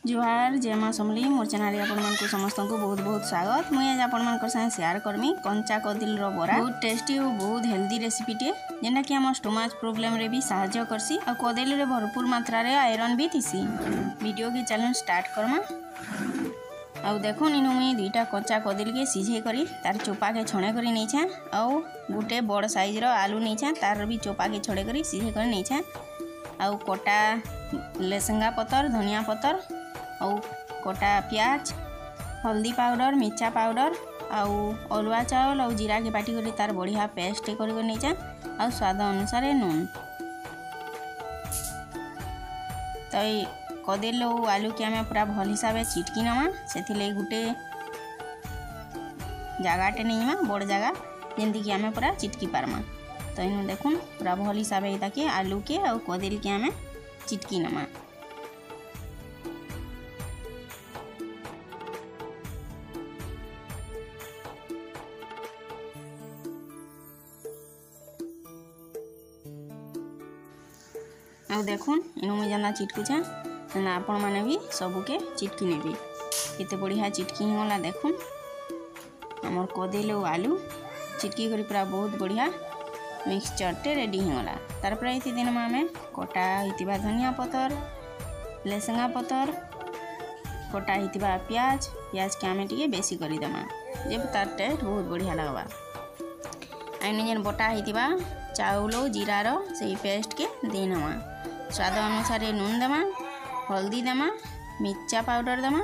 जुहार जय माँ समली मोर चैनल आपण समस्त को बहुत बहुत स्वागत। मुझे आज आपण साथ शेयर करमी कंचा कदिल बरा बहुत टेस्टी और बहुत हेल्दी रेसिपी टे जेनटा कि आम स्टोमाच प्रोब्लेम रे भी साहाय्य करसी और कदिल रे भरपूर मात्रा रे आयरन भी थीसी। वीडियो के चैनल स्टार्ट करमा आउ देखो इनु मुई दुईटा कच्चा कदिल के सीझे करी तार चोपा के छणे करी नहीं छे आउ गोटे बड़ साइज रो आलू नहीं छे तार भी चोपा के छड़े करी सीझे करी नहीं छे आउ कटा लेसंगा पतर धनिया पतर आउ कटा प्याज हल्दी पाउडर मिर्चा पाउडर आउ अलुआ चावल आउ जीरा के बाटी करी तार बढ़िया पेस्ट कर नहीं छे आउ स्वाद अनुसार नून। तो कदिल आलू के आम पूरा भल हिसाब से चिटकी नमा से गोटे जगाटे नहीं बड़ जगह जमती कि आम पूरा चिटकी पार्मा। तो इन देखुन पूरा भल हिसाब से आलू के आउ कदिल के आम चिटकी नमा। आउ देखुन इनु मुझे जेना चिटकुछे ना आपण माने भी सबुके चिटकी नेबी केते बढ़िया चिटकी होला। देखुन हमर कदिल और आलू चिटकी करी पूरा बहुत बढ़िया मिक्सचर टे रेडी होला। तार पर इति दिन में आमे कटा हितिबा धनिया पतर लेसंगा पतर कटा हितिबा प्याज के आमे टिके बेसी करी देमा जे तार टेस्ट बहुत बढ़िया लगबा। आइने जेन बटा हितिबा चाउल जीरा रो से पेस्ट के देनमा स्वाद अनुसार नून देमा हल्दी देमा मिर्चा पाउडर देमा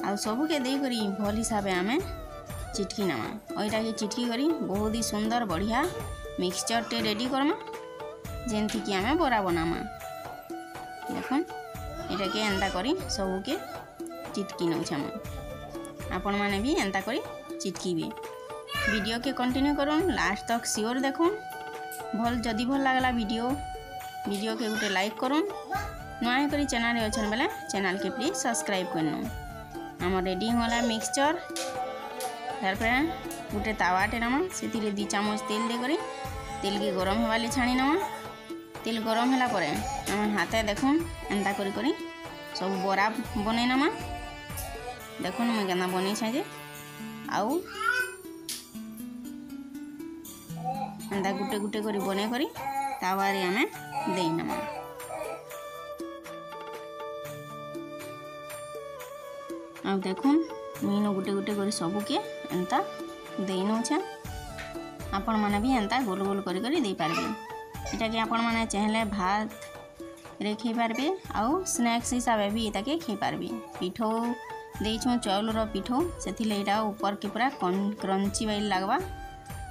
आ सबू के दे करी भल हिसाब आमे चिटकी नमा और यहाँ के चिटकी करी बहुत ही सुंदर बढ़िया मिक्सचर टे रेडी करमा जेमती कि आमे बरा बनामा। देखुन यहाँ के एंता करी सबू के चिटकी नौछे आपण माने भी एंता करी चिटकी भी। वीडियो के कंटिन्यू करूँ लास्ट तक सियोर देखुन भल जदि भल लगला वीडियो के गोटे लाइक करूँ नुआ करी चैनल अच्छन बेले चैनल के प्लीज सब्सक्राइब करनु। आम रेडी होला मिक्सचर तार गोटे तावाटे नमा से 2 चामच तेल दे करी तेल के गरम होवाले छाणी नमा। तेल गरम होला परे आम हाथे देखुन एंता करी करी सब बरा बनै नमा। देखुन मुझे केना बनै छे आउ एंता गुटे गुटे करी बने करी तावारे आमे देई नमा। अब देखुन मीनो गुटे गुटे करी सबू के एंता देई नौछे आपण माने भी एंता गोल गोल करी करी देई पारबे। एटा के आपण माने चाहले भात रे खै पारबे आउ स्नैक्स हिसाब भी एटा के खै पारबे। पिठो देइछु चाउल रो पिठो सेथिले एटा ऊपर के पूरा क्रंची वाइल लागबा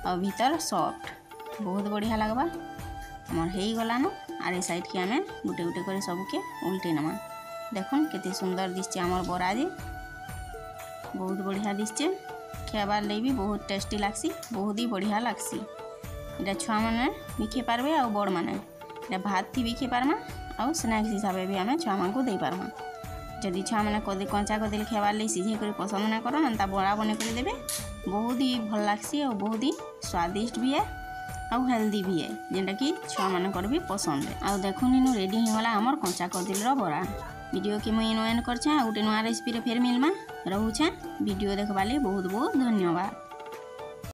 और भीतर सॉफ्ट बहुत बढ़िया लगबा। हमर हेई गला न आरे साइड के आमे गुटे गुटे करे सब के उल्टे नमा। देखुन केते सुंदर दिसचे हमर बरा जे बहुत बढ़िया दिसचे खाबार ले भी बहुत टेस्टी लागसी बहुत ही बढ़िया लागसी। एटा छुआ माने भी खे पारबे और बड़ माने एटा भात थी भी खे पारमा और स्नैक्स हिसाब भी आमे छुआ मान को दे पारमा। जदि छुआ माने कंचा कदिल खाबार ले सीझे कर पसंद ना करन एंता बड़ा बने कर देबे बहुत ही भल लागसी और बहुत ही स्वादिष्ट भी है और हेल्दी भी है जेनटा कि छुआ मानकर भी पसंद है। आउ देखुन इनु रेडी होला हमर कंचा कदिल रो बरा। वीडियो के मुई एंड करछे आ गोटे नुआ रेसिपी रे फेर मिलमा रहूछे। वीडियो देखबाले बहुत बहुत धन्यवाद।